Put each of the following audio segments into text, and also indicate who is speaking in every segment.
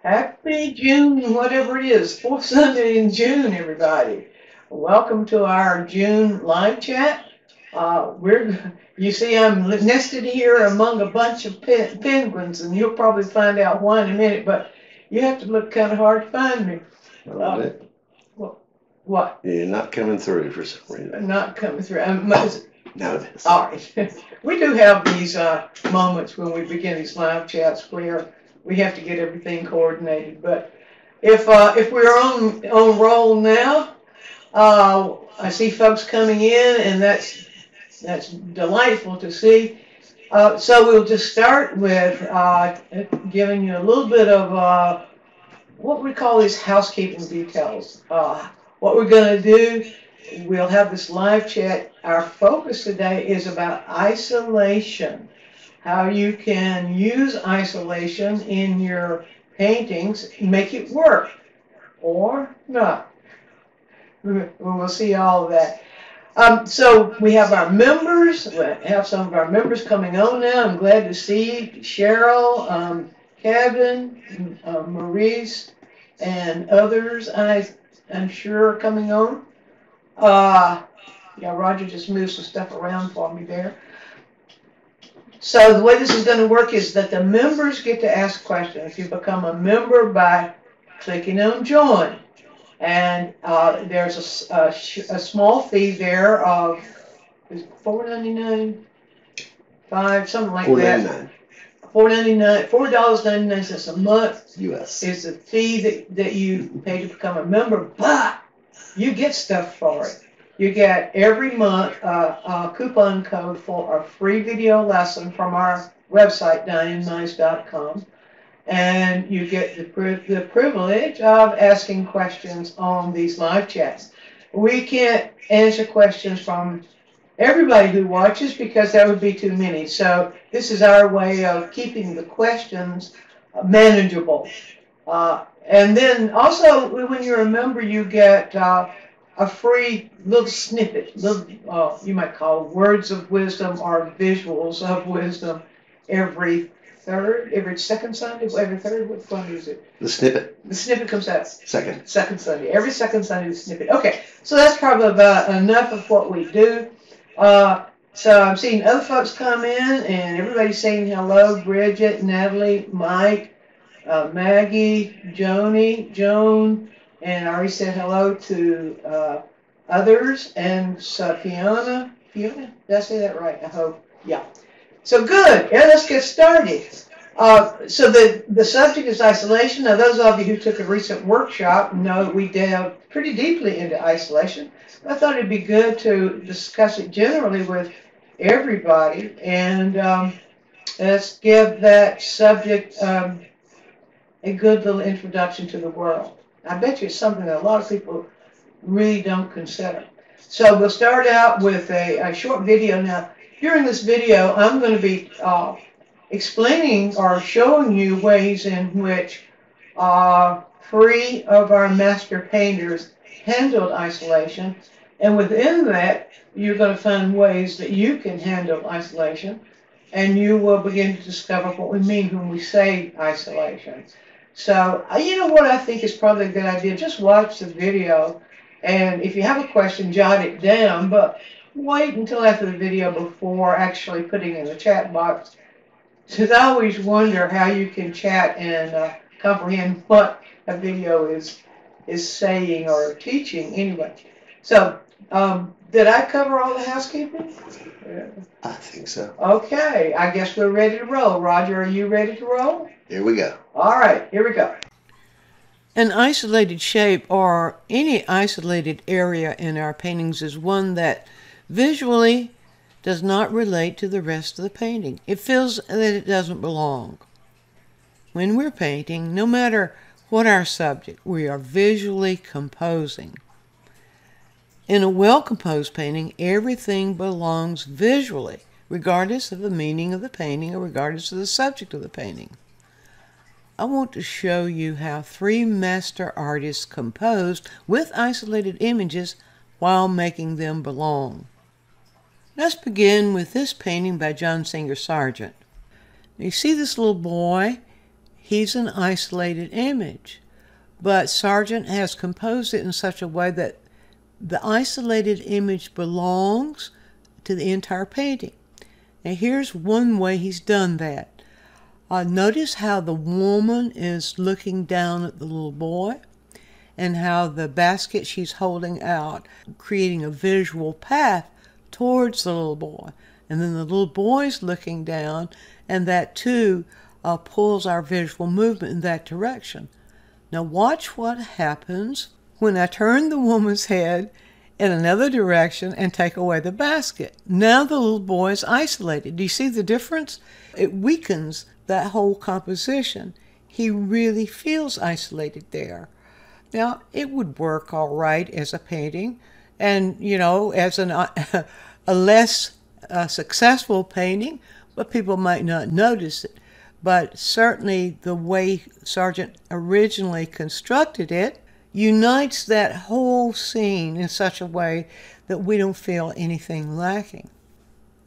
Speaker 1: Happy June, whatever it is, fourth Sunday in June, everybody. Welcome to our June live chat. You see, I'm nested here among a bunch of penguins, and you'll probably find out why in a minute. But you have to look kind of hard to find me.
Speaker 2: A little bit.
Speaker 1: What?
Speaker 2: You're not coming through for some reason.
Speaker 1: Not coming through.
Speaker 2: Now it is.
Speaker 1: All right. We do have these moments when we begin these live chats where we have to get everything coordinated. But if we're on roll now, I see folks coming in, and that's delightful to see. So we'll just start with giving you a little bit of what we call these housekeeping details. What we're going to do, we'll have this live chat. Our focus today is about isolation, how you can use isolation in your paintings, make it work or not. We'll see all of that. So we have our members. We have some of our members coming on now. I'm glad to see Cheryl, Kevin, Maurice, and others. I'm sure are coming on. Yeah, Roger just moved some stuff around for me there. So the way this is going to work is that the members get to ask questions. You become a member by clicking on join. And there's a small fee there of $4.99, something like that. $4.99 a month.
Speaker 2: U.S.
Speaker 1: is the fee that you pay to become a member, but you get stuff for it. You get every month a coupon code for a free video lesson from our website, diningnice.com. And you get the privilege of asking questions on these live chats. We can't answer questions from everybody who watches because that would be too many. So this is our way of keeping the questions manageable. And then also when you're a member, you get a free little snippet, you might call words of wisdom or visuals of wisdom every second Sunday, every third, what Sunday is it?
Speaker 2: The snippet.
Speaker 1: The snippet comes out.
Speaker 2: Second
Speaker 1: Sunday. Every second Sunday, the snippet. Okay, so that's probably about enough of what we do. So I'm seeing other folks come in, and everybody's saying hello. Bridget, Natalie, Mike, Maggie, Joni, Joan, and I already said hello to others, and Fiona. Fiona, did I say that right? I hope. Yeah. So good. Yeah, let's get started. So the subject is isolation. Now, those of you who took a recent workshop know we delved pretty deeply into isolation. I thought it'd be good to discuss it generally with everybody, and let's give that subject a good little introduction to the world. I bet you it's something that a lot of people really don't consider. So we'll start out with a short video now. During this video, I'm going to be explaining or showing you ways in which 3 of our master painters handled isolation. And within that, you're going to find ways that you can handle isolation. And you will begin to discover what we mean when we say isolation. So, you know what I think is probably a good idea? Just watch the video. And if you have a question, jot it down. But wait until after the video before actually putting it in the chat box. Because I always wonder how you can chat and comprehend what a video is saying or teaching anyway. So, did I cover all the housekeeping?
Speaker 2: I think so.
Speaker 1: Okay, I guess we're ready to roll. Roger, are you ready to roll?
Speaker 2: Here we go.
Speaker 1: All right, here we go. An isolated shape or any isolated area in our paintings is one that visually does not relate to the rest of the painting. It feels that it doesn't belong. When we're painting, no matter what our subject, we are visually composing. In a well-composed painting, everything belongs visually, regardless of the meaning of the painting or regardless of the subject of the painting. I want to show you how 3 master artists composed with isolated images while making them belong. Let's begin with this painting by John Singer Sargent. You see this little boy?
Speaker 3: he's an isolated image. But Sargent has composed it in such a way that the isolated image belongs to the entire painting. Now here's one way he's done that. Notice how the woman is looking down at the little boy, and how the basket she's holding out, creating a visual path towards the little boy. And then the little boy's looking down, and that too pulls our visual movement in that direction. Now watch what happens when I turn the woman's head in another direction and take away the basket. Now the little boy is isolated. Do you see the difference? It weakens that whole composition. He really feels isolated there. Now, it would work all right as a painting, and, as a less successful painting, but people might not notice it. But certainly the way Sargent originally constructed it unites that whole scene in such a way that we don't feel anything lacking.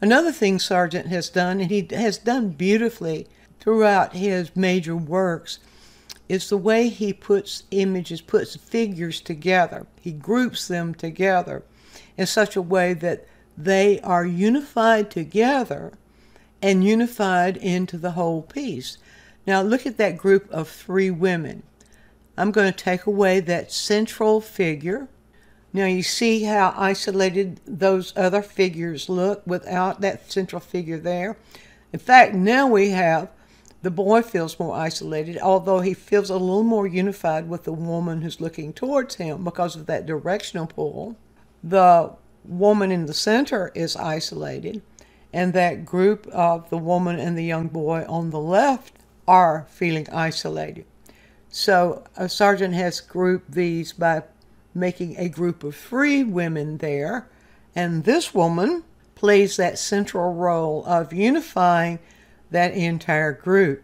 Speaker 3: Another thing Sargent has done, and he has done beautifully throughout his major works, is the way he puts images, puts figures together. He groups them together in such a way that they are unified together and unified into the whole piece. Now look at that group of 3 women. I'm going to take away that central figure. Now you see how isolated those other figures look without that central figure there. In fact, now we have the boy feels more isolated, although he feels a little more unified with the woman who's looking towards him because of that directional pull. The woman in the center is isolated, and that group of the woman and the young boy on the left are feeling isolated. So Sargent has grouped these by making a group of 3 women there, and this woman plays that central role of unifying that entire group.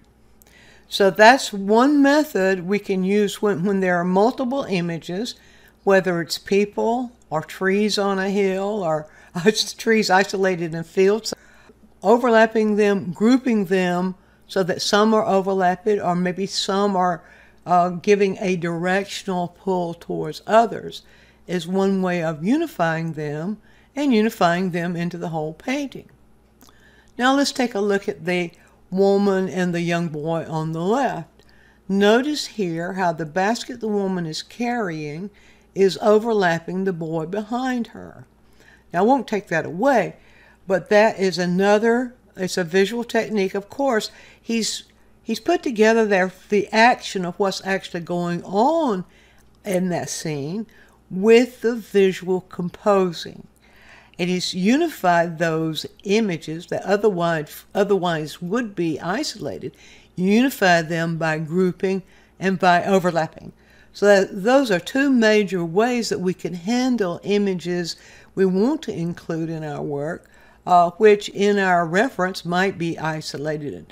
Speaker 3: So that's one method we can use when there are multiple images, whether it's people or trees on a hill or trees isolated in fields, overlapping them, grouping them so that some are overlapped or maybe some are giving a directional pull towards others is one way of unifying them and unifying them into the whole painting. Now let's take a look at the woman and the young boy on the left. Notice here how the basket the woman is carrying is overlapping the boy behind her. Now I won't take that away, but that is it's a visual technique. Of course, he's put together there the action of what's actually going on in that scene with the visual composing. And he's unified those images that otherwise would be isolated, unified them by grouping and by overlapping. So those are 2 major ways that we can handle images we want to include in our work, which in our reference might be isolated.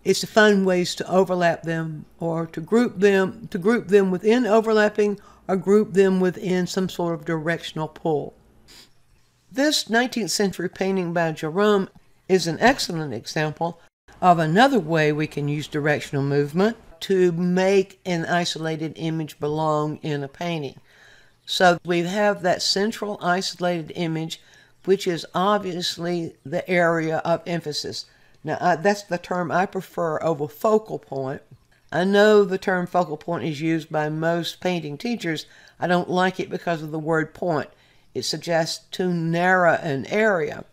Speaker 3: It's to find ways to overlap them or to group them within overlapping or group them within some sort of directional pull. This 19th century painting by Jerome is an excellent example of another way we can use directional movement to make an isolated image belong in a painting. So we have that central isolated image, which is obviously the area of emphasis. Now, that's the term I prefer over focal point. I know the term focal point is used by most painting teachers. I don't like it because of the word point. It suggests too narrow an area.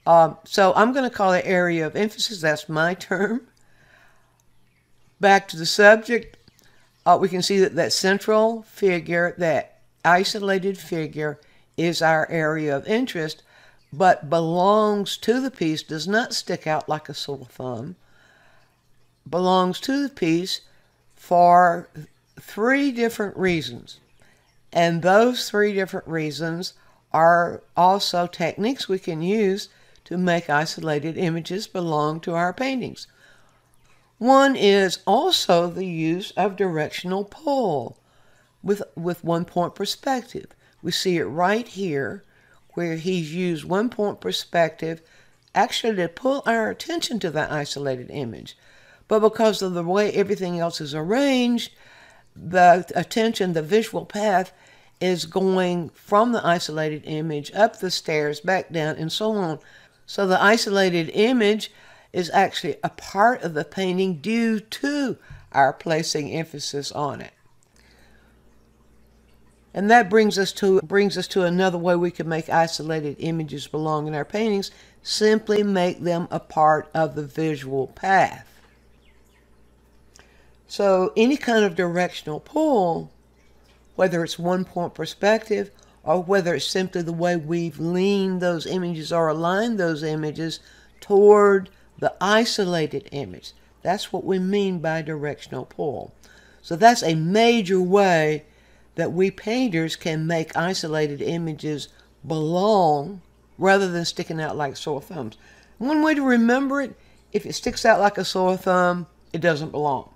Speaker 3: So I'm going to call it area of emphasis. That's my term. Back to the subject, we can see that central figure, that isolated figure, is our area of interest, but belongs to the piece, does not stick out like a sore thumb, belongs to the piece for 3 different reasons. And those 3 different reasons are also techniques we can use to make isolated images belong to our paintings. One is also the use of directional pull with 1-point perspective. We see it right here where he's used 1-point perspective actually to pull our attention to that isolated image. But because of the way everything else is arranged, the attention, the visual path, is going from the isolated image up the stairs, back down, and so on. So the isolated image is actually a part of the painting due to our placing emphasis on it. And that brings us to another way we can make isolated images belong in our paintings. Simply make them a part of the visual path. So any kind of directional pull, whether it's one-point perspective or whether it's simply the way we've leaned those images or aligned those images toward the isolated image, that's what we mean by directional pull. So that's a major way that we painters can make isolated images belong rather than sticking out like sore thumbs. One way to remember it, if it sticks out like a sore thumb, it doesn't belong.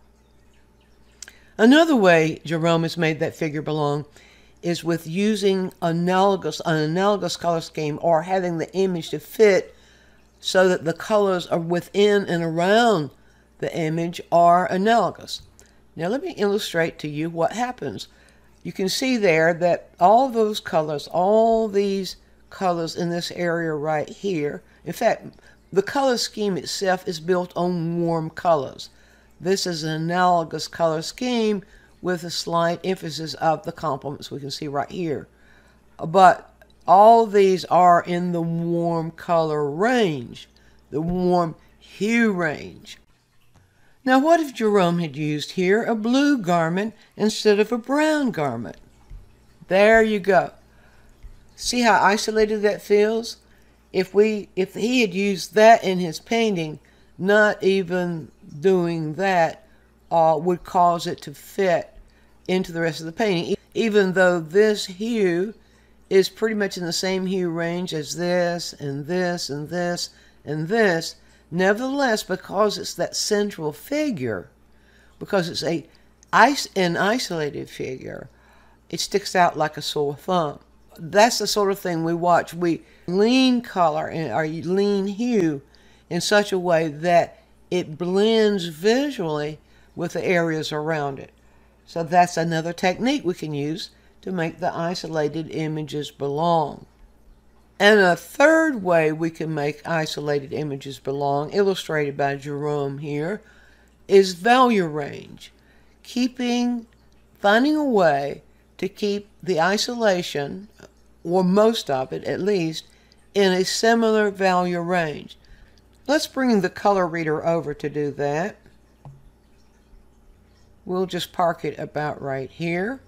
Speaker 3: Another way Jerome has made that figure belong is with using an analogous color scheme, or having the image to fit so that the colors are within and around the image are analogous. Now let me illustrate to you what happens. You can see there that all those colors, all these colors in this area right here, in fact, the color scheme itself is built on warm colors. This is an analogous color scheme with a slight emphasis of the complements we can see right here. But all these are in the warm color range, the warm hue range. Now what if Jerome had used here a blue garment instead of a brown garment? There you go. See how isolated that feels? If he had used that in his painting, not even doing that would cause it to fit into the rest of the painting, even though this hue is pretty much in the same hue range as this and this and this and this. Nevertheless, because it's that central figure, because it's an isolated figure, it sticks out like a sore thumb. That's the sort of thing we watch. We lean color or lean hue in such a way that it blends visually with the areas around it. So that's another technique we can use to make the isolated images belong. And a third way we can make isolated images belong, illustrated by Jerome here, is value range. Finding a way to keep the isolation, or most of it at least, in a similar value range. Let's bring the color reader over to do that. We'll just park it about right here.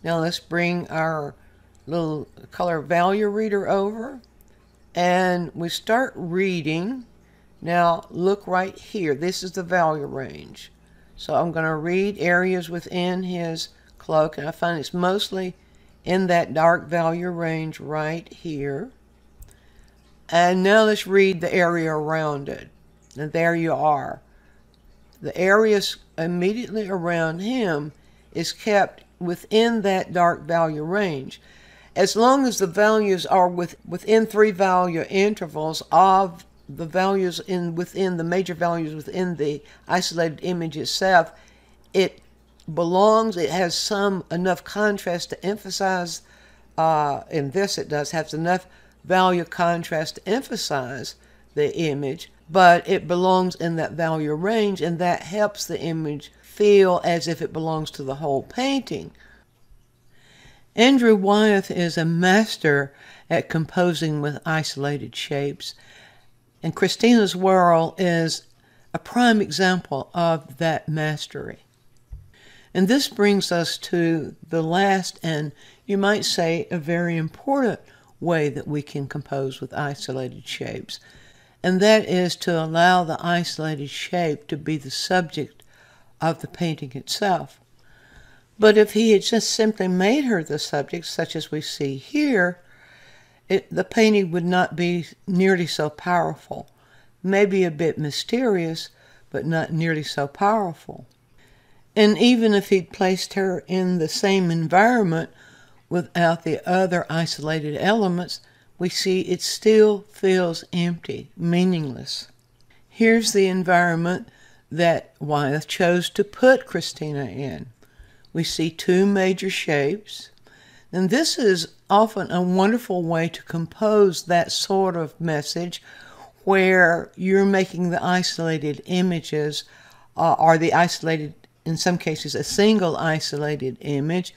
Speaker 3: Now let's bring our little color value reader over, and we start reading. Now look right here. This is the value range. So I'm going to read areas within his cloak, and I find it's mostly in that dark value range right here. And now let's read the area around it. And there you are. The area immediately around him is kept within that dark value range. As long as the values are within 3 value intervals of the values within the major values within the isolated image itself, it belongs. It has enough contrast to emphasize, in this it does, has enough value contrast to emphasize the image, but it belongs in that value range, and that helps the image feel as if it belongs to the whole painting. Andrew Wyeth is a master at composing with isolated shapes, and Christina's Whirl is a prime example of that mastery. And this brings us to the last, and you might say a very important way that we can compose with isolated shapes, and that is to allow the isolated shape to be the subject of the painting itself. But if he had just simply made her the subject, such as we see here, the painting would not be nearly so powerful. Maybe a bit mysterious, but not nearly so powerful. And even if he'd placed her in the same environment without the other isolated elements, we see it still feels empty, meaningless. Here's the environment that Wyeth chose to put Christina in. We see two major shapes, and this is often a wonderful way to compose that sort of message where you're making the isolated images, or the isolated, in some cases, a single isolated image,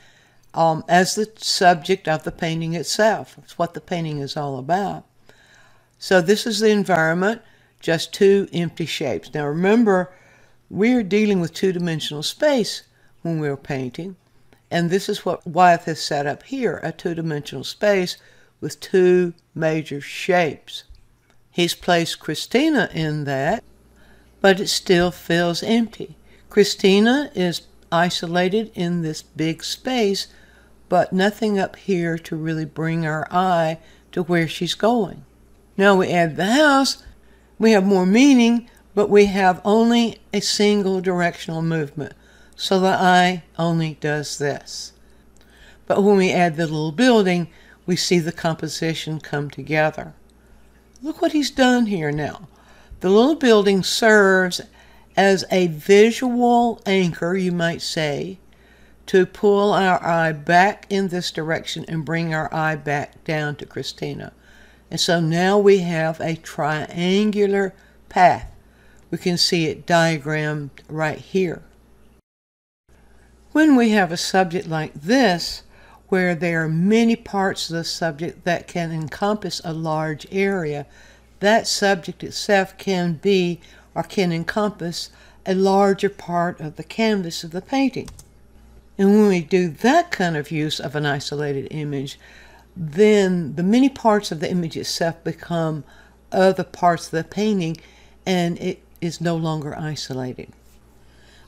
Speaker 3: as the subject of the painting itself. It's what the painting is all about. So this is the environment, just two empty shapes. Now remember, we're dealing with two-dimensional space when we're painting, and this is what Wyeth has set up here, a two-dimensional space with two major shapes. He's placed Christina in that, but it still feels empty. Christina is isolated in this big space, but nothing up here to really bring our eye to where she's going. Now we add the house, we have more meaning, but we have only a single directional movement. So the eye only does this. But when we add the little building, we see the composition come together. Look what he's done here now. The little building serves as a visual anchor, you might say, to pull our eye back in this direction and bring our eye back down to Christina. And so now we have a triangular path. We can see it diagrammed right here. When we have a subject like this, where there are many parts of the subject that can encompass a large area, that subject itself can be or can encompass a larger part of the canvas of the painting. And when we do that kind of use of an isolated image, then the many parts of the image itself become other parts of the painting, and it is no longer isolated.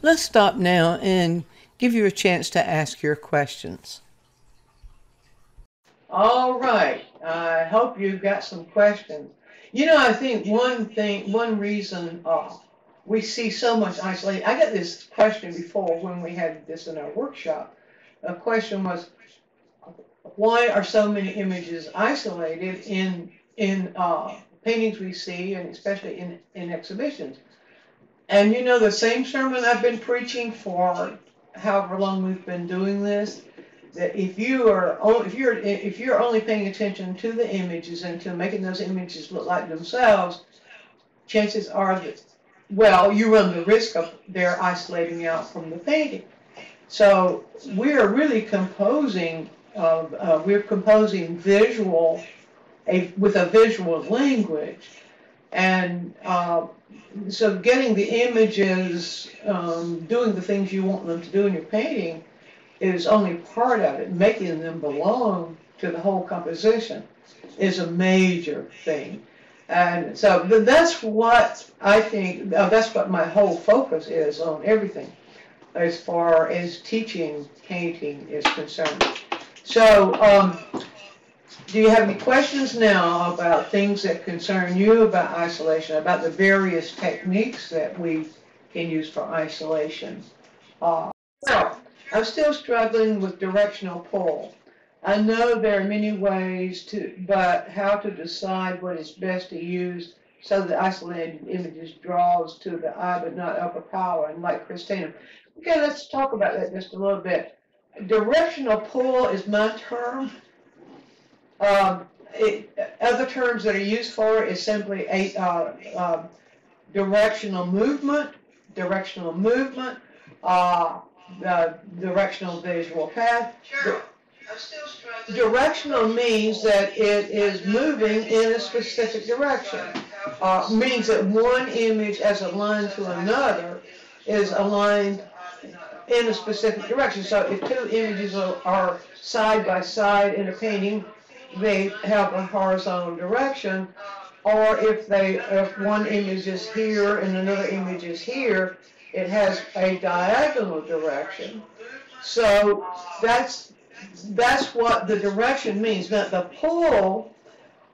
Speaker 3: Let's stop now and give you a chance to ask your questions.
Speaker 1: All right. I hope you've got some questions. You know, I think one reason we see so much isolation. I got this question before when we had this in our workshop. The question was, why are so many images isolated in paintings we see, and especially in exhibitions? And you know, the same sermon I've been preaching for however long we've been doing this, that if you're only paying attention to the images and to making those images look like themselves, chances are that, well, you run the risk of they're isolating out from the painting. So we're really composing visual with a visual language, and so getting the images doing the things you want them to do in your painting is only part of it. Making them belong to the whole composition is a major thing. And so that's what I think, that's what my whole focus is on everything as far as teaching painting is concerned. So do you have any questions now about things that concern you about isolation, about the various techniques that we can use for isolation? Well, I'm still struggling with directional pull. I know there are many ways but how to decide what is best to use so that isolated images draws to the eye but not overpower, and like Christina. Okay, let's talk about that just a little bit. Directional pull is my term. Other terms that are used for it is simply a directional movement, directional visual path. Sure. Directional means that it is moving in a specific direction. Means that one image as aligned to another is aligned in a specific direction. So if two images are side by side in a painting, they have a horizontal direction, or if one image is here and another image is here, it has a diagonal direction. So that's what the direction means. Now the pull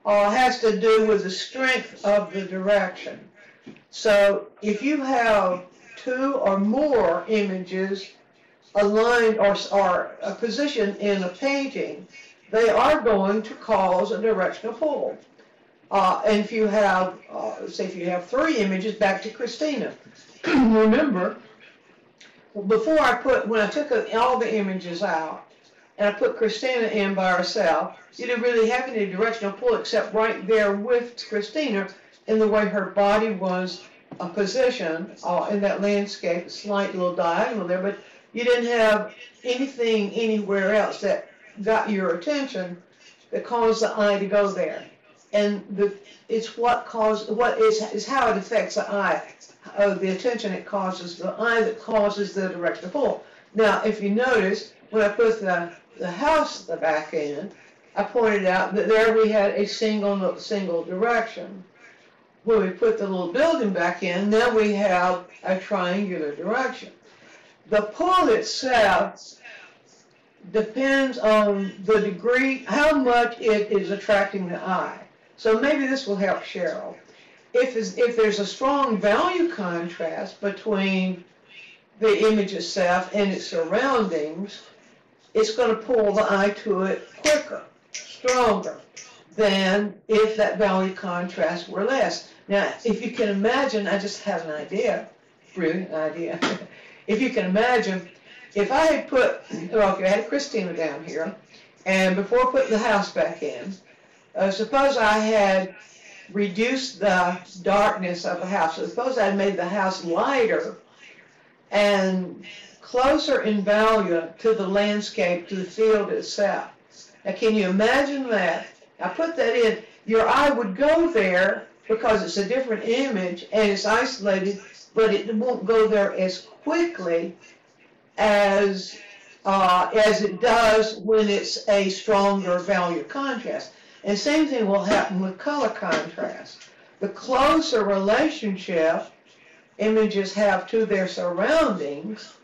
Speaker 1: has to do with the strength of the direction. So if you have two or more images aligned or a position in a painting, they are going to cause a directional pull. And if you have, say if you have 3 images, back to Christina. Remember, when I took all the images out, and I put Christina in by herself, you didn't really have any directional pull except right there with Christina in the way her body was positioned in that landscape, a slight little diagonal there, but you didn't have anything anywhere else that got your attention that caused the eye to go there. And it's what is how it affects the eye, the attention it causes the eye that causes the directional pull. Now, if you notice, when I put the house at the back end, I pointed out that there we had a single direction. When we put the little building back in, now we have a triangular direction. The pull itself depends on the degree, how much it is attracting the eye. So maybe this will help Cheryl. If there's a strong value contrast between the image itself and its surroundings, it's going to pull the eye to it quicker, stronger, than if that value contrast were less. Now, if you can imagine, I just had an idea, brilliant idea. If you can imagine, if I had put, okay, I had Christina down here, and before putting the house back in, suppose I had reduced the darkness of the house. So suppose I had made the house lighter and closer in value to the landscape, to the field itself. Now, can you imagine that? I put that in. Your eye would go there because it's a different image and it's isolated, but it won't go there as quickly as it does when it's a stronger value contrast. And same thing will happen with color contrast. The closer relationship images have to their surroundings,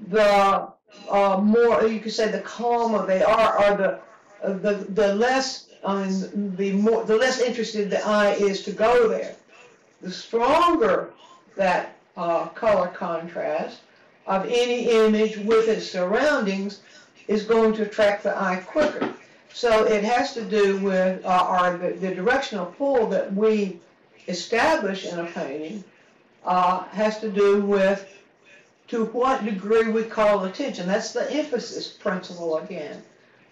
Speaker 1: the more, you could say, the calmer they are, or the less, the less interested the eye is to go there. The stronger that color contrast of any image with its surroundings is going to attract the eye quicker. So it has to do with the directional pull that we establish in a painting has to do with to what degree we call attention. That's the emphasis principle again.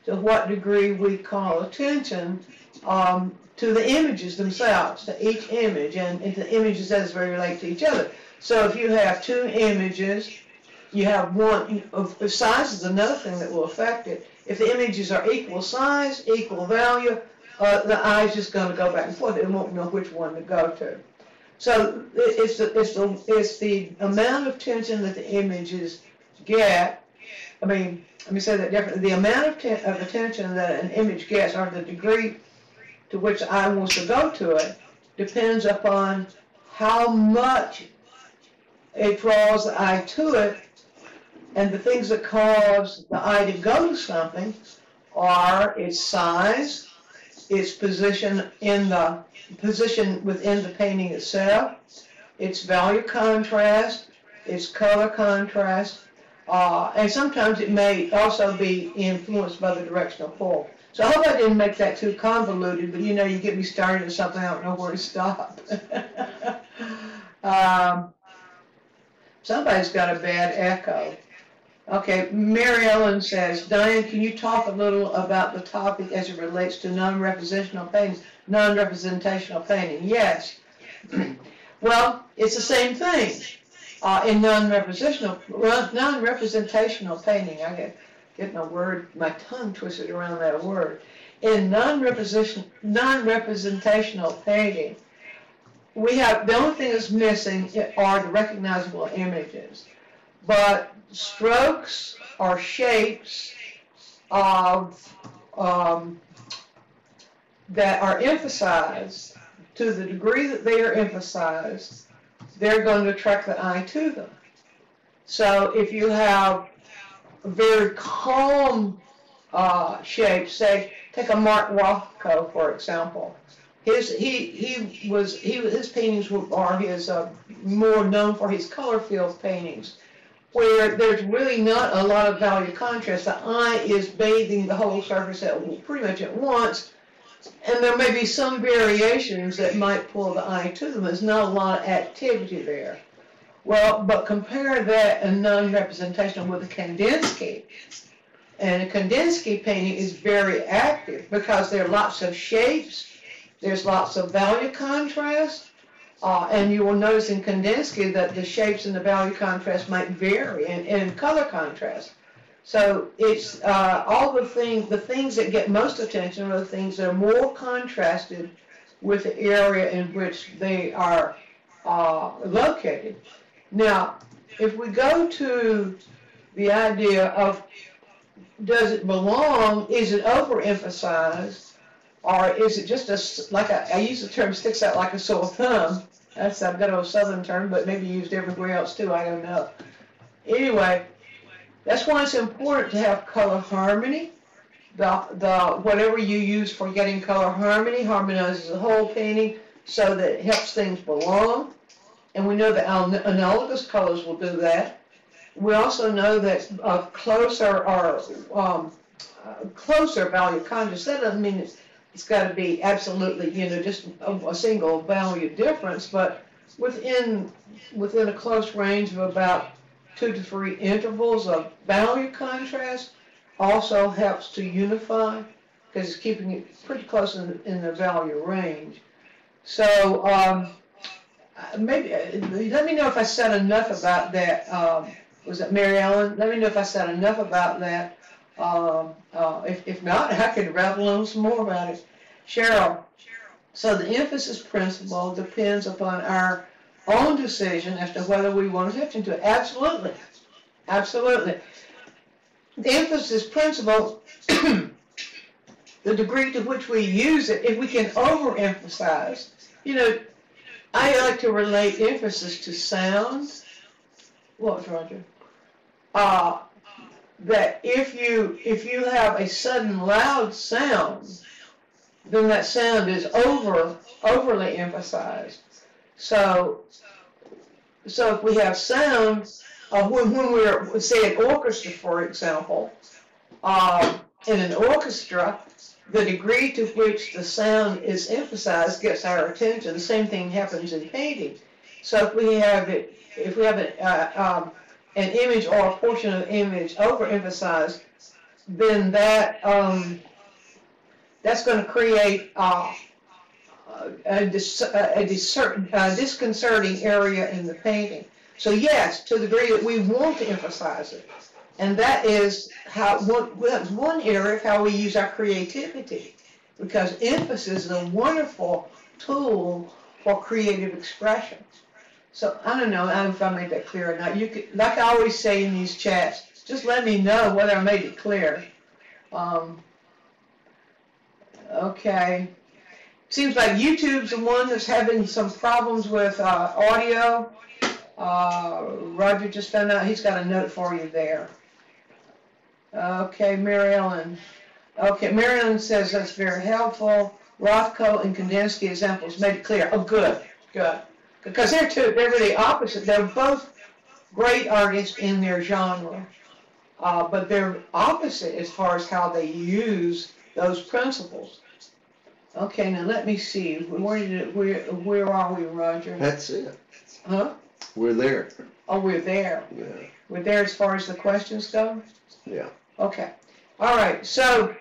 Speaker 1: To what degree we call attention to the images themselves, to each image, and to the images as they relate to each other. So if you have 2 images, you have one, size is another thing that will affect it. If the images are equal size, equal value, the eye is just going to go back and forth. It won't know which one to go to. So it's the amount of attention that the images get. I mean, let me say that differently. The amount of attention that an image gets, or the degree to which the eye wants to go to it, depends upon how much it draws the eye to it. And the things that cause the eye to go to something are its size, its position within the painting itself, its value contrast, its color contrast, and sometimes it may also be influenced by the directional pull. So I hope I didn't make that too convoluted, but you know, you get me started on something, I don't know where to stop. Somebody's got a bad echo. Okay, Mary Ellen says, Diane, can you talk a little about the topic as it relates to non-representational painting? Non-representational painting, yes. Well, it's the same thing in non-representational painting. I get getting a word, my tongue twisted around that word. In non-representational painting, we have, the only thing that's missing are the recognizable images. But strokes or shapes of that are emphasized, to the degree that they are emphasized, they're going to attract the eye to them. So if you have a very calm shape, say, take a Mark Rothko, for example. His paintings are more known for his color field paintings, where there's really not a lot of value contrast. The eye is bathing the whole surface pretty much at once, And there may be some variations that might pull the eye to them. There's not a lot of activity there. Well, but compare that in non-representation with a Kandinsky. And a Kandinsky painting is very active because there are lots of shapes, there's lots of value contrast, and you will notice in Kandinsky that the shapes and the value contrast might vary in color contrast. So it's all the things that get most attention are the things that are more contrasted with the area in which they are located. Now, if we go to the idea of does it belong, is it overemphasized, or is it just like I use the term sticks out like a sore thumb. That's a good old southern term, but maybe used everywhere else too, I don't know. Anyway, that's why it's important to have color harmony. The whatever you use for getting color harmony harmonizes the whole painting so that it helps things belong. And we know that analogous colors will do that. We also know that closer value contrast, that doesn't mean it's got to be absolutely, just a single value difference, but within a close range of about 2 to 3 intervals of value contrast also helps to unify because it's keeping it pretty close in the value range. So maybe let me know if I said enough about that. Was it Mary Ellen? Let me know if I said enough about that. If not, I can rattle on some more about it. Cheryl, so the emphasis principle depends upon our own decision as to whether we want attention to it. Absolutely. Absolutely. The emphasis principle, the degree to which we use it, if we can overemphasize, I like to relate emphasis to sound. What, Roger? That if you have a sudden loud sound, then that sound is overly emphasized. So if we have sound, when we're, say, an orchestra, for example, in an orchestra, the degree to which the sound is emphasized gets our attention. The same thing happens in painting. So if we have an image or a portion of the image overemphasized, then that's going to create a disconcerting area in the painting. So yes, to the degree that we want to emphasize it, and that is one area of how we use our creativity, because emphasis is a wonderful tool for creative expression. So I don't know if I made that clear or not. You could, like I always say in these chats, just let me know whether I made it clear. Okay. Seems like YouTube's the one that's having some problems with audio. Roger just found out he's got a note for you there. Okay, Mary Ellen. Okay, Mary Ellen says that's very helpful. Rothko and Kandinsky examples made it clear. Oh, good, good. Because they're really opposite. They're both great artists in their genre, but they're opposite as far as how they use those principles. Okay, now let me see. Where are we, Roger?
Speaker 2: That's it.
Speaker 1: Huh?
Speaker 2: We're there.
Speaker 1: Oh, we're there.
Speaker 2: Yeah.
Speaker 1: We're there as far as the questions go?
Speaker 2: Yeah.
Speaker 1: Okay. All right. So,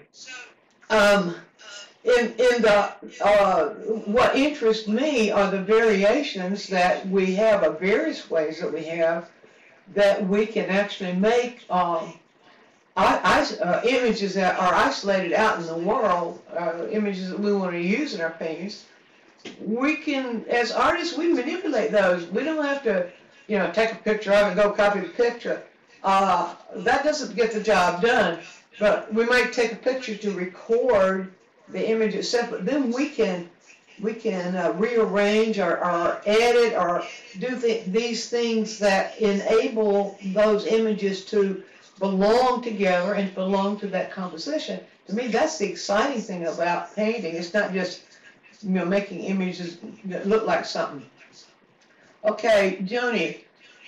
Speaker 1: what interests me are the variations that we have, of various ways that we have, that we can actually make images that are isolated out in the world, images that we want to use in our paintings. We can, as artists, we manipulate those. We don't have to, take a picture of it and go copy the picture. That doesn't get the job done. But we might take a picture to record the image itself, but then we can rearrange or edit or do these things that enable those images to belong together and belong to that composition. To me, that's the exciting thing about painting. It's not just making images that look like something. Okay, Joni,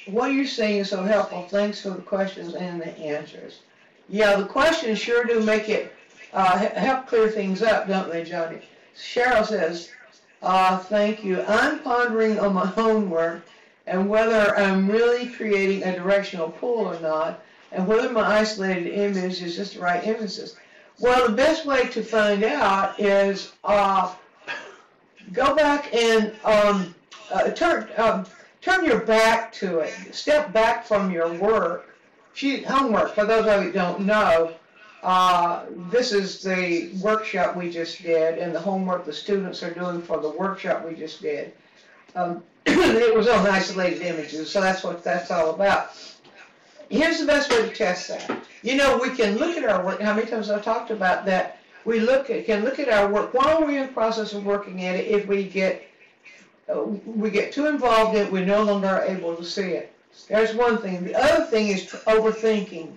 Speaker 1: what you're saying is so helpful. Thanks for the questions and the answers. Yeah, the questions sure do make it help clear things up, don't they, Johnny? Cheryl says, thank you. I'm pondering on my homework and whether I'm really creating a directional pull or not, and whether my isolated image is just the right emphasis. Well, the best way to find out is go back and turn your back to it. Step back from your work. Homework, for those of you who don't know, this is the workshop we just did and the homework the students are doing for the workshop we just did. It was on isolated images, so that's what that's all about. Here's the best way to test that. You know, we can look at our work. How many times I've talked about that? We can look at our work while we're in the process of working at it. If we get too involved in it, we no longer are able to see it. There's one thing. The other thing is overthinking.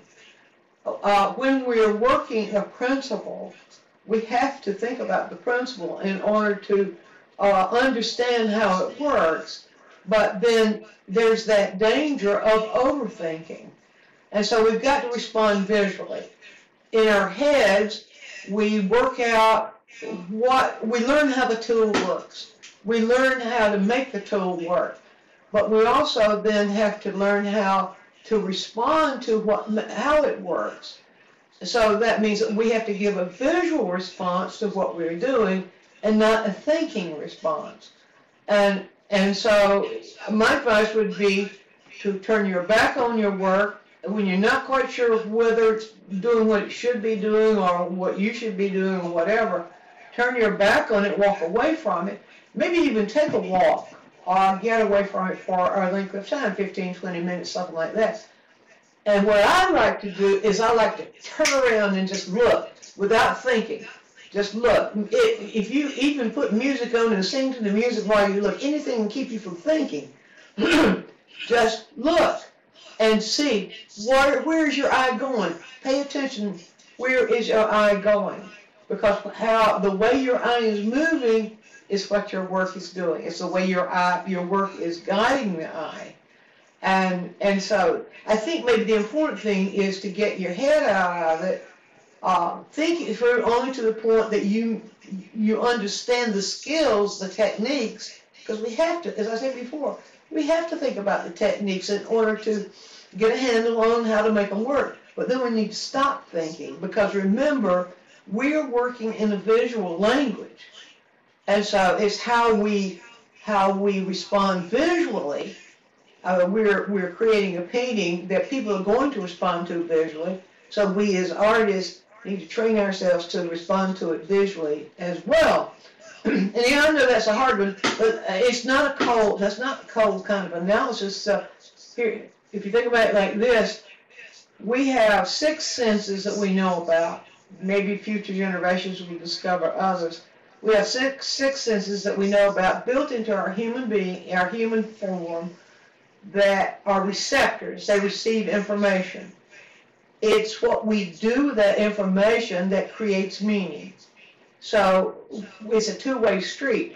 Speaker 1: When we're working a principle, we have to think about the principle in order to understand how it works. But then there's that danger of overthinking. And so we've got to respond visually. In our heads, we work out we learn how the tool works. We learn how to make the tool work. But we also then have to learn how to respond to how it works. So that means that we have to give a visual response to what we're doing and not a thinking response. And so my advice would be to turn your back on your work when you're not quite sure whether it's doing what it should be doing or what you should be doing or whatever. Turn your back on it, walk away from it, maybe even take a walk or get away from it for a length of time, 15, 20 minutes, something like that. And what I like to do is I like to turn around and just look without thinking. Just look. If you even put music on and sing to the music while you look, anything to keep you from thinking, just look and see where's your eye going. Pay attention. Where is your eye going? Because the way your eye is moving is what your work is doing. It's the way your work is guiding the eye. And so I think maybe the important thing is to get your head out of it. Think through only to the point that you understand the skills, the techniques, because we have to, as I said before, we have to think about the techniques in order to get a handle on how to make them work. But then we need to stop thinking, because remember, we're working in a visual language. And so it's how we respond visually. We're creating a painting that people are going to respond to visually. So we as artists need to train ourselves to respond to it visually as well. And I know that's a hard one, but it's not a cold. That's not a cold kind of analysis. Here, if you think about it like this, we have 6 senses that we know about. Maybe future generations will discover others. We have six senses that we know about built into our human being, our human form, that are receptors. They receive information. It's what we do with that information that creates meaning. So it's a two-way street.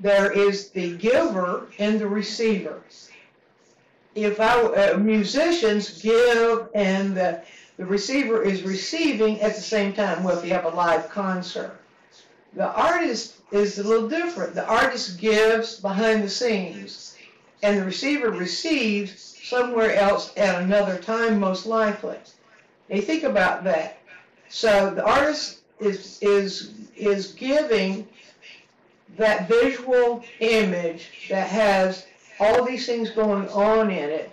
Speaker 1: There is the giver and the receiver. If our musicians give and the receiver is receiving at the same time, well, if you have a live concert. The artist is a little different. The artist gives behind the scenes, and the receiver receives somewhere else at another time, most likely. Now, think about that. So the artist is giving that visual image that has all these things going on in it,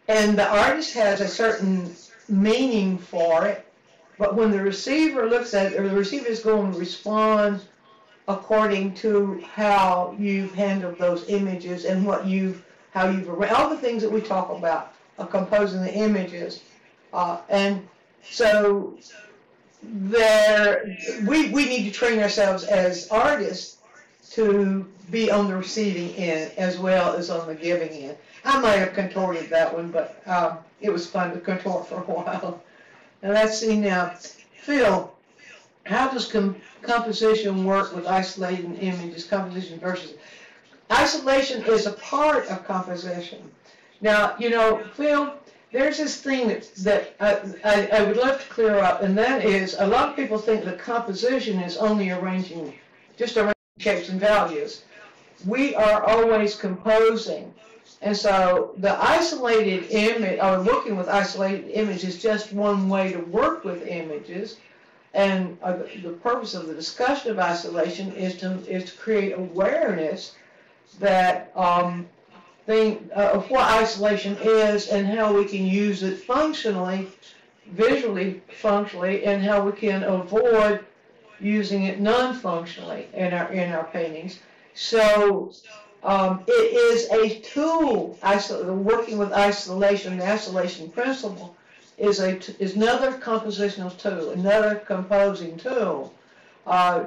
Speaker 1: and the artist has a certain meaning for it. But when the receiver looks at it, or the receiver is going to respond according to how you've handled those images and how you've arranged all the things that we talk about composing the images. And so we need to train ourselves as artists to be on the receiving end as well as on the giving end. I might have contorted that one, but it was fun to contort for a while. Now let's see now. Phil, how does composition work with isolating images, composition versus... Isolation is a part of composition. Now, you know, Phil, there's this thing that I would love to clear up, and that is a lot of people think that composition is only arranging shapes and values. We are always composing. And so the isolated image, or working with isolated images, is just one way to work with images. And the purpose of the discussion of isolation is to create awareness that of what isolation is and how we can use it functionally, visually functionally, and how we can avoid using it non-functionally in our paintings. So it is a tool. Working with isolation, the isolation principle is another compositional tool, another composing tool.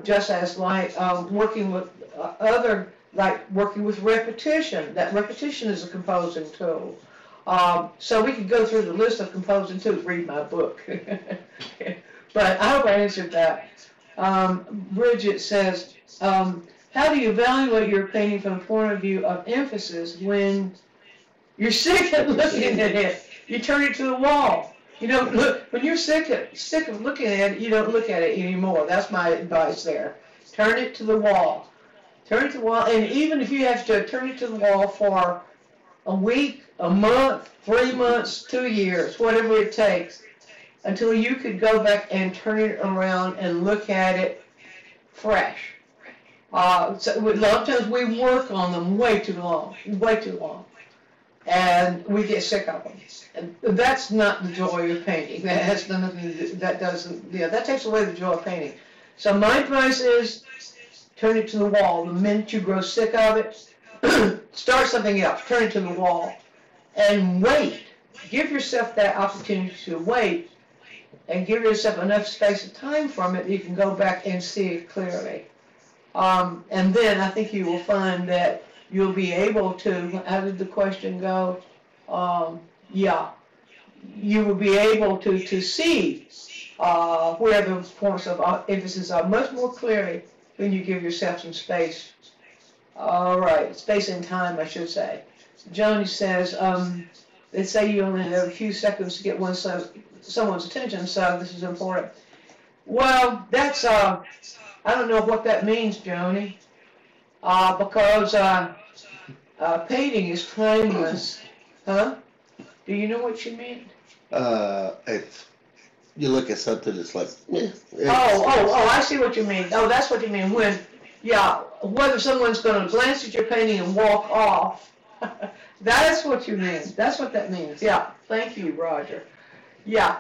Speaker 1: Just as like working with working with repetition. That repetition is a composing tool. So we could go through the list of composing tools. Read my book. But I hope I answered that. Bridget says, how do you evaluate your painting from the point of view of emphasis when you're sick of looking at it? You turn it to the wall. You don't look, when you're sick of looking at it, you don't look at it anymore. That's my advice there. Turn it to the wall. Turn it to the wall, and even if you have to turn it to the wall for a week, a month, 3 months, 2 years, whatever it takes, until you could go back and turn it around and look at it fresh. So a lot of times we work on them way too long, and we get sick of them. And that's not the joy of painting. That has nothing to do, that takes away the joy of painting. So my advice is turn it to the wall. The minute you grow sick of it, start something else. Turn it to the wall and wait. Give yourself that opportunity to wait and give yourself enough space and time from it that you can go back and see it clearly. And then I think you will find that you'll be able to, how did the question go? Yeah, you will be able to see where the points of emphasis are much more clearly when you give yourself some space. All right, space and time, I should say. Joni says, they say you only have a few seconds to get someone's attention, so this is important. Well, that's, I don't know what that means, Joni, because painting is timeless. Huh? Do you know what you mean?
Speaker 2: You look at something, it's like,
Speaker 1: I see what you mean. Oh, that's what you mean. Whether someone's going to glance at your painting and walk off. That's what you mean. That's what that means. Yeah. Thank you, Roger. Yeah.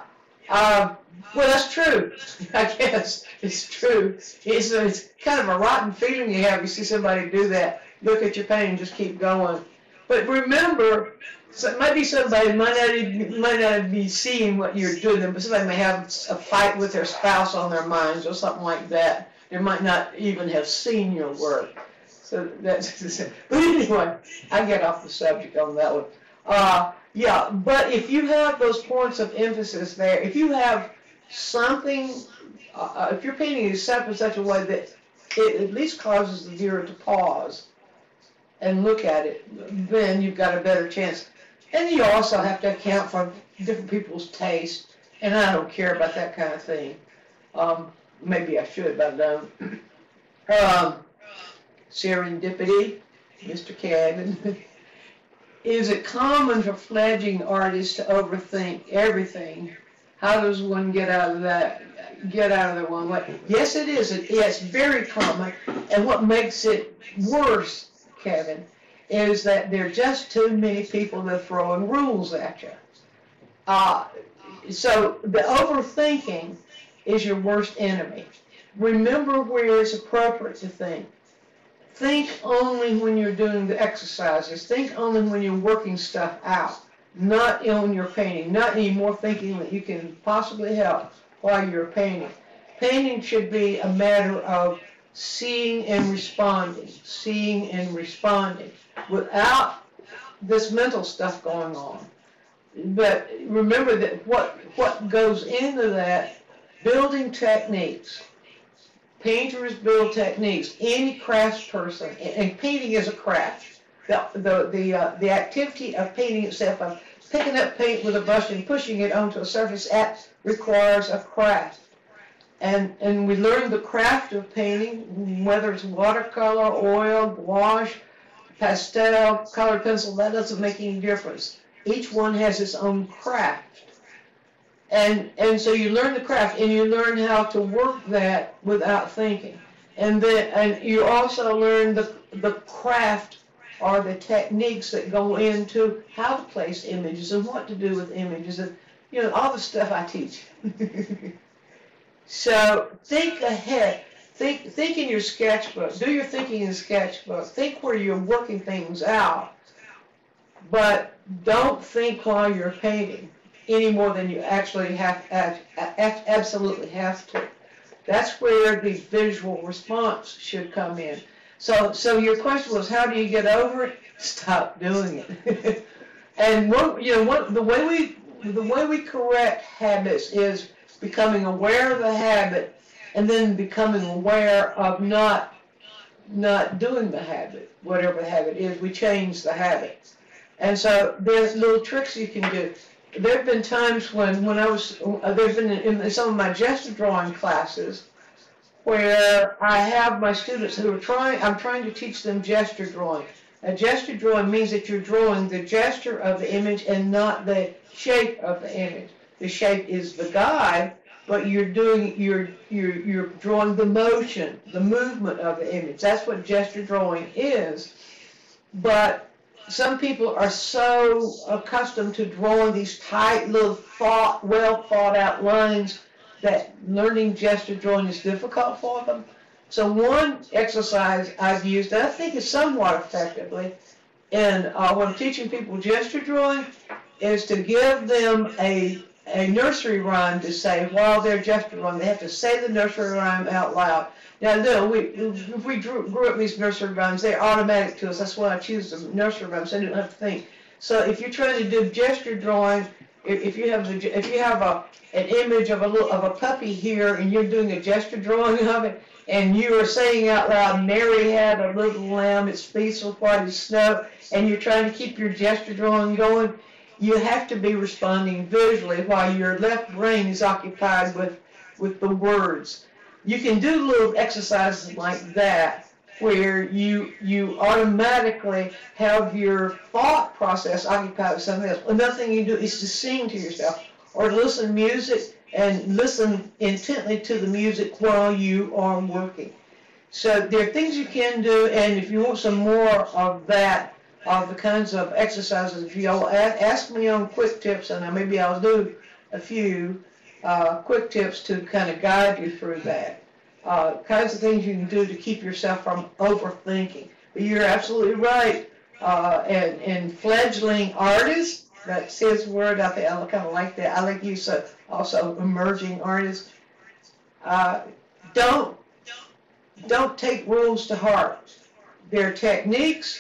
Speaker 1: Well, that's true. I guess it's true. It's kind of a rotten feeling you have. You see somebody do that. Look at your painting, just keep going. But remember, so maybe somebody might not be seeing what you're doing, but somebody may have a fight with their spouse on their minds or something like that. They might not even have seen your work. So that's. But anyway, I get off the subject on that one. Yeah, but if you have those points of emphasis there, if you have something, if your painting is set in such a way that it at least causes the viewer to pause and look at it, then you've got a better chance. And you also have to account for different people's taste, and I don't care about that kind of thing. Maybe I should, but I don't. Serendipity, Mr. Kevin. Is it common for fledgling artists to overthink everything? How does one get out of that? Get out of their one way? Yes, it is. It's very common. And what makes it worse, Kevin, is that there are just too many people that are throwing rules at you. So the overthinking is your worst enemy. Remember where it's appropriate to think. Think only when you're doing the exercises. Think only when you're working stuff out. Not on your painting. Not any more thinking that you can possibly help while you're painting. Painting should be a matter of seeing and responding. Seeing and responding. Without this mental stuff going on. But remember that what goes into that, building techniques. Painters build techniques. Any craftsperson, and painting is a craft. The activity of painting itself, of picking up paint with a brush and pushing it onto a surface, that requires a craft. And we learn the craft of painting, whether it's watercolor, oil, gouache, pastel, colored pencil, that doesn't make any difference. Each one has its own craft. And so you learn the craft, and you learn how to work that without thinking. And you also learn the craft or the techniques that go into how to place images and what to do with images, and all the stuff I teach. So think ahead. Think in your sketchbook. Do your thinking in the sketchbook. Think where you're working things out. But don't think while you're painting any more than you actually absolutely have to. That's where the visual response should come in. So your question was, how do you get over it? Stop doing it. And the way we correct habits is becoming aware of the habit, and then becoming aware of not doing the habit, whatever the habit is. We change the habit. And so there's little tricks you can do. There have been times when there's been in some of my gesture drawing classes where I have my students who I'm trying to teach them gesture drawing. A gesture drawing means that you're drawing the gesture of the image and not the shape of the image. The shape is the guide, but you're drawing the motion, the movement of the image. That's what gesture drawing is. But some people are so accustomed to drawing these tight little well thought out lines that learning gesture drawing is difficult for them. So one exercise I've used, and I think is somewhat effectively, when I'm teaching people gesture drawing, is to give them a nursery rhyme to say while they're gesture drawing. They have to say the nursery rhyme out loud. Now, no, if we grew up these nursery rhymes, they're automatic to us. That's why I choose the nursery rhymes. So I don't have to think. So if you're trying to do gesture drawing, if you have an image of a puppy here, and you're doing a gesture drawing of it, and you are saying out loud, "Mary had a little lamb, its fleece was white as snow," and you're trying to keep your gesture drawing going, you have to be responding visually while your left brain is occupied with the words. You can do little exercises like that where you automatically have your thought process occupied with something else. Another thing you do is to sing to yourself or listen to music and listen intently to the music while you are working. So there are things you can do, and if you want some more of that, of the kinds of exercises, if you'll ask me on quick tips, and maybe I'll do a few quick tips to kind of guide you through that. Kinds of things you can do to keep yourself from overthinking. But you're absolutely right. And fledgling artists, that's his word. I think I kind of like that. I like you, so also emerging artists. Don't take rules to heart. They're techniques.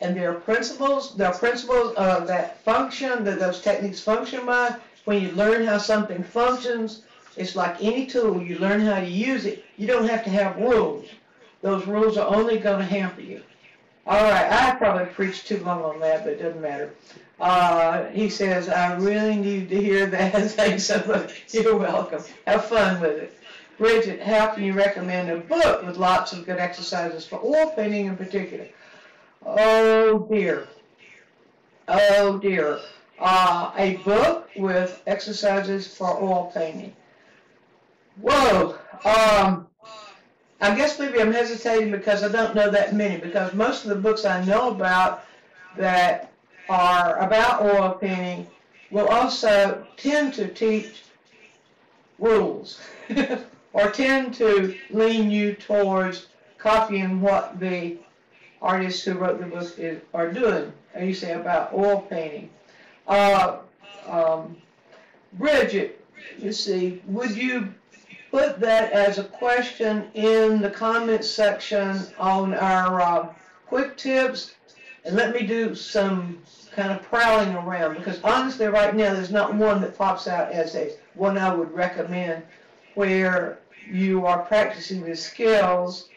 Speaker 1: And there are principles. There are principles that function, that those techniques function by. When you learn how something functions, it's like any tool. You learn how to use it. You don't have to have rules. Those rules are only going to hamper you. All right, I probably preached too long on that, but it doesn't matter. He says, I really need to hear that. Thanks so much. You're welcome. Have fun with it. Bridget, how can you recommend a book with lots of good exercises for oil painting in particular? Oh dear. Oh dear. A book with exercises for oil painting. Whoa. I guess maybe I'm hesitating because I don't know that many, because most of the books I know about that are about oil painting will also tend to teach rules or tend to lean you towards copying what the artists who wrote the book are doing, you say, about oil painting. Bridget, you see, would you put that as a question in the comments section on our quick tips, and let me do some kind of prowling around, because honestly right now there's not one that pops out as one I would recommend where you are practicing the skills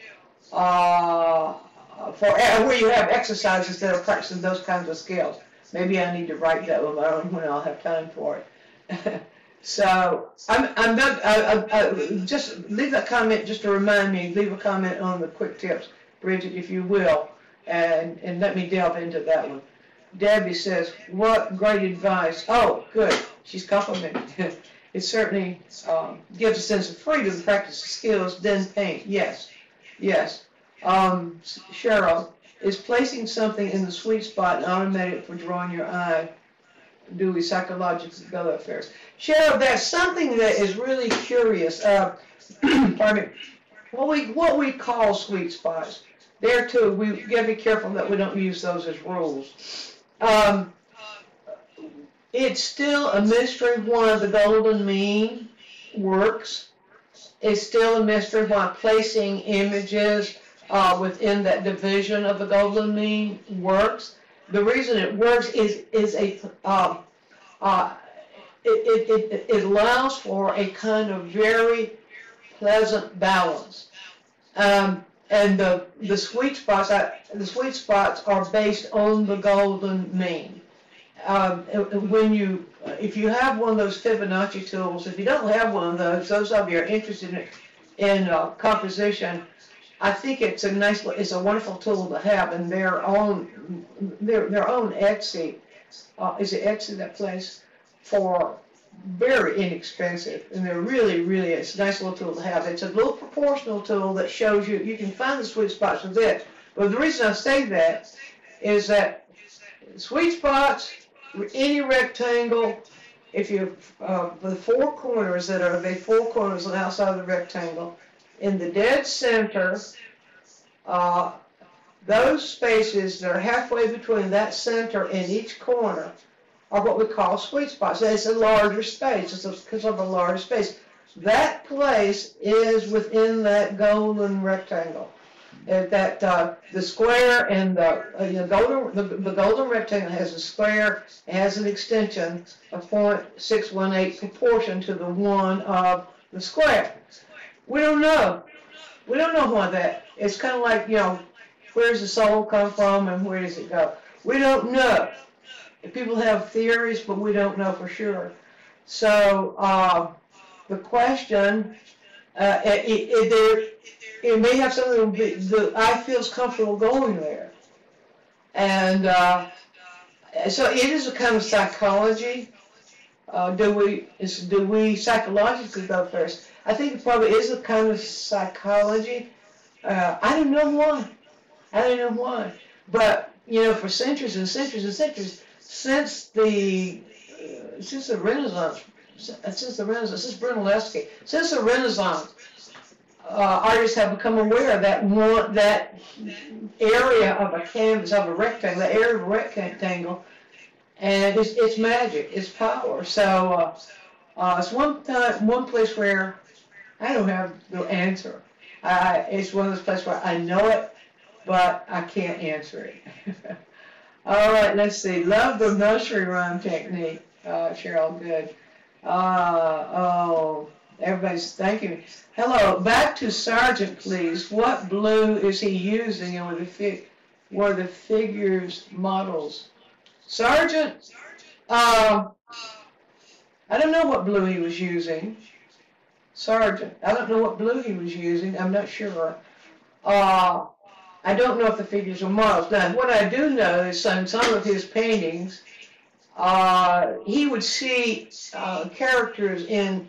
Speaker 1: where you have exercises that are practicing those kinds of skills. Maybe I need to write that one, but I don't know when I'll have time for it. So I'm not. Just leave that comment just to remind me. Leave a comment on the quick tips, Bridget, if you will, and let me delve into that one. Debbie says, "What great advice!" Oh, good. She's complimenting. It certainly gives a sense of freedom to practice skills, then paint. Yes, yes. Cheryl, is placing something in the sweet spot and automatic for drawing your eye? Do we psychologically go that fast? Cheryl, that's something that is really curious. Pardon me. What we call sweet spots. There too, we got to be careful that we don't use those as rules. It's still a mystery why the golden mean works. It's still a mystery why placing images within that division of the golden mean works. The reason it works is it allows for a kind of very pleasant balance. And the sweet spots are based on the golden mean. If you have one of those Fibonacci tools, if you don't have one of those of you are interested in composition, I think it's a wonderful tool to have, and their own Etsy. Is it Etsy, that place? For very inexpensive, and they're really, it's a nice little tool to have. It's a little proportional tool that shows you can find the sweet spots with it. But the reason I say that is that sweet spots, any rectangle, if you the four corners that are the four corners on the outside of the rectangle, in the dead center, those spaces that are halfway between that center and each corner are what we call sweet spots. It's a larger space. It's because of a larger space. That place is within that golden rectangle. That the square and the golden rectangle has a square, it has an extension of 0.618 proportion to the one of the square. We don't know. We don't know why that. It's kind of like, where does the soul come from and where does it go? We don't know. People have theories, but we don't know for sure. So the question, it may have something the eye feels comfortable going there. And so it is a kind of psychology. Do we psychologically go first? I think it probably is a kind of psychology. I don't know why. But for centuries and centuries and centuries, since the Renaissance, since Brunelleschi, since the Renaissance, artists have become aware that that area of a canvas, of a rectangle, the area of a rectangle, and it's magic, it's power. So it's one place where I don't have the answer. It's one of those places where I know it, but I can't answer it. All right, let's see. Love the nursery rhyme technique, Cheryl. Good. Everybody's thanking me. Hello, back to Sargent, please. What blue is he using, and were the figures models? Sargent, I don't know what blue he was using. Sargent, I don't know what blue he was using. I'm not sure. I don't know if the figures are models. Now, what I do know is in some of his paintings, he would see characters in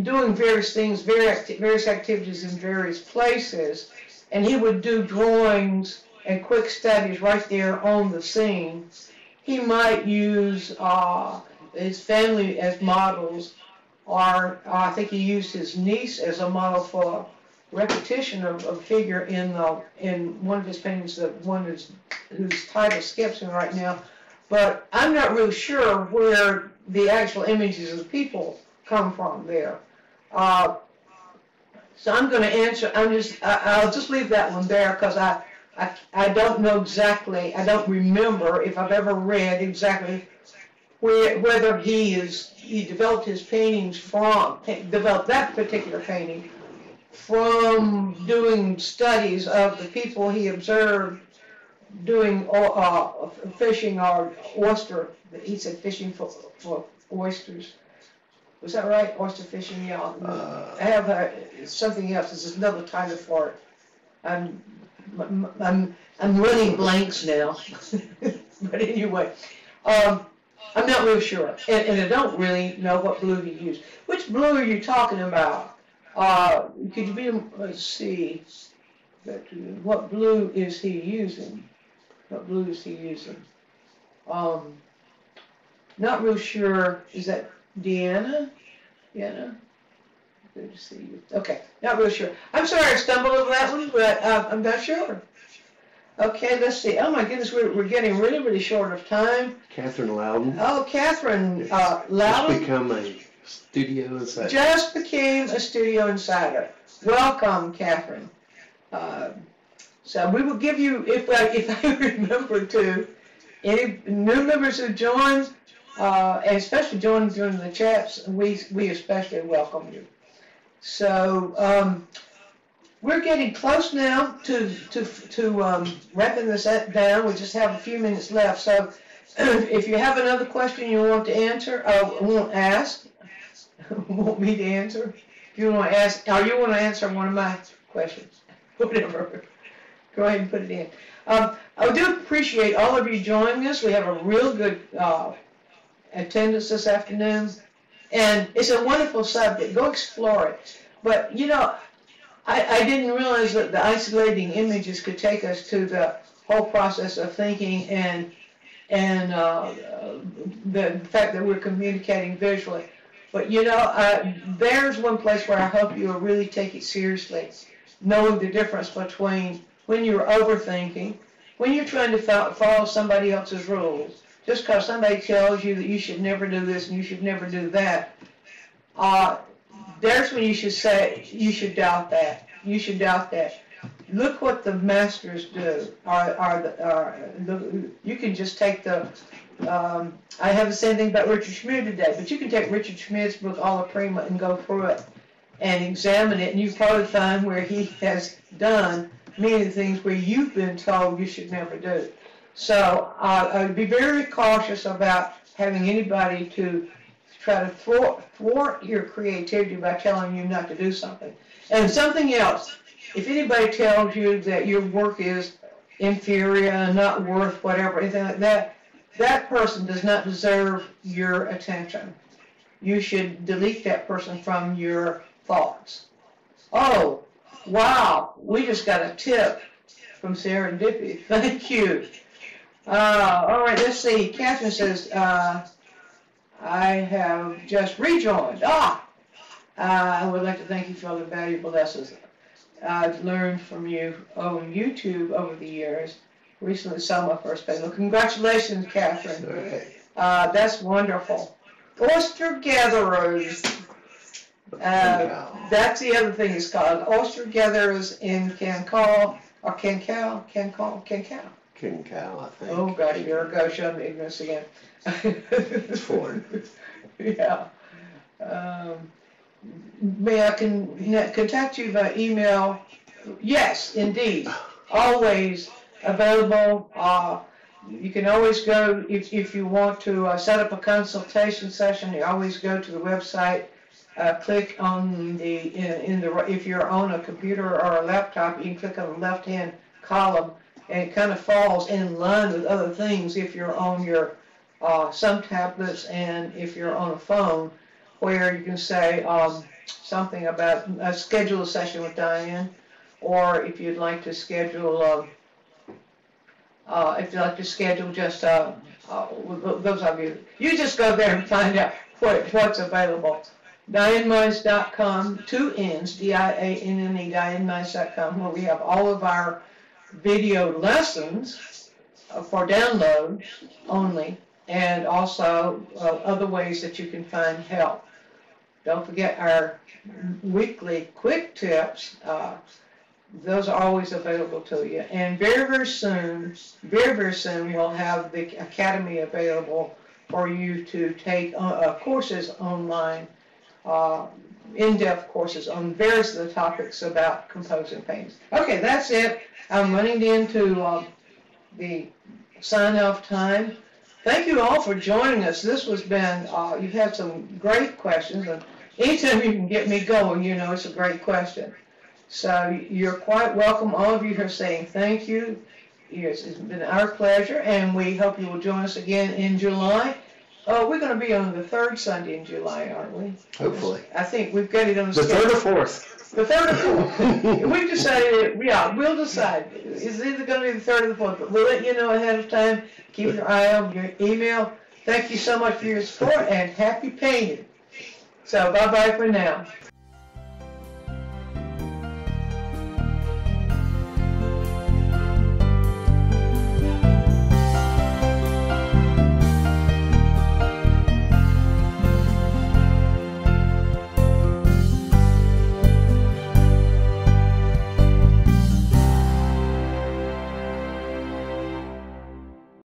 Speaker 1: doing various things, various activities in various places, and he would do drawings and quick studies right there on the scene. He might use his family as models, or I think he used his niece as a model for repetition of a figure in one of his paintings, the one whose title skips me right now. But I'm not really sure where the actual images of the people come from there. So I'm going to answer. I'll just leave that one there because I don't know exactly. I don't remember if I've ever read exactly whether he developed his paintings developed that particular painting from doing studies of the people he observed doing fishing or oyster. He said fishing for oysters. Was that right? Oyster fishing, yeah. I have something else. There's another title for it. I'm running blanks now. But anyway, I'm not real sure, and I don't really know what blue you use. Which blue are you talking about? Could you be? Let's see. What blue is he using? What blue is he using? Not real sure. Is that Deanna? Deanna? Good to see you. Okay, not real sure. I'm sorry I stumbled over that one, but I'm not sure. Okay, let's see. Oh my goodness, we're getting really, really short of time.
Speaker 2: Catherine Loudon.
Speaker 1: Oh, Catherine Loudon.
Speaker 2: Just become a studio insider.
Speaker 1: Just became a studio insider. Welcome, Catherine. So we will give you, if I remember to, any new members who join, and especially join during the chats, we especially welcome you. So we're getting close now to wrapping this down. We just have a few minutes left. So if you have another question you want to answer, want me to answer, if you want to ask, or you want to answer one of my questions, whatever, go ahead and put it in. I do appreciate all of you joining us. We have a real good attendance this afternoon, and it's a wonderful subject. Go explore it. But you know, I didn't realize that the isolating images could take us to the whole process of thinking and the fact that we're communicating visually. But you know, there's one place where I hope you'll really take it seriously, knowing the difference between when you're overthinking, when you're trying to follow somebody else's rules, just because somebody tells you that you should never do this and you should never do that. There's when you should say, you should doubt that. You should doubt that. Look what the masters do. You can just take the, I haven't said anything about Richard Schmid today, but you can take Richard Schmid's book, Alla Prima, and go through it and examine it, and you probably find where he has done many of the things where you've been told you should never do. So I would be very cautious about having anybody to try to thwart your creativity by telling you not to do something. And something else, if anybody tells you that your work is inferior and not worth whatever, anything like that, that person does not deserve your attention. You should delete that person from your thoughts. Oh, wow, we just got a tip from Serendipity. Thank you. All right, let's see. Catherine says, I have just rejoined. I would like to thank you for all the valuable lessons I've learned from you on YouTube over the years. Recently saw my first page. Well, congratulations, Catherine. That's wonderful. Oyster gatherers. That's the other thing it's called. Oyster gatherers in Cancal, or Cancal, I think. Oh gosh, here I go, showing me ignorance again.
Speaker 2: It's foreign.
Speaker 1: Yeah. May I contact you by email? Yes, indeed. Always available. You can always go, if you want to set up a consultation session, you always go to the website, click on if you're on a computer or a laptop, you can click on the left-hand column, and it kind of falls in line with other things if you're on your some tablets and if you're on a phone, where you can say something about schedule a session with Diane, or if you'd like to schedule just those of you, you just go there and find out what's available. DianeMinds.com, 2 N's, DIANNE, DianeMinds.com, where we have all of our video lessons for download only, and also other ways that you can find help. Don't forget our weekly quick tips. Those are always available to you. And very soon, we'll have the Academy available for you to take courses online, in-depth courses on various of the topics about composing paintings. Okay, that's it. I'm running into the sign-off time. Thank you all for joining us. This has been, you've had some great questions, and anytime you can get me going, you know it's a great question. So you're quite welcome. All of you are saying thank you. Yes, it's been our pleasure, and we hope you will join us again in July. We're going to be on the third Sunday in July, aren't we?
Speaker 2: Hopefully.
Speaker 1: I think we've got it on the
Speaker 2: The
Speaker 1: schedule.
Speaker 2: third or fourth.
Speaker 1: The third or fourth. We decided, yeah, we'll decide. It's either going to be the third or the fourth, but we'll let you know ahead of time. Keep your eye on your email. Thank you so much for your support, and happy painting. So bye-bye for now.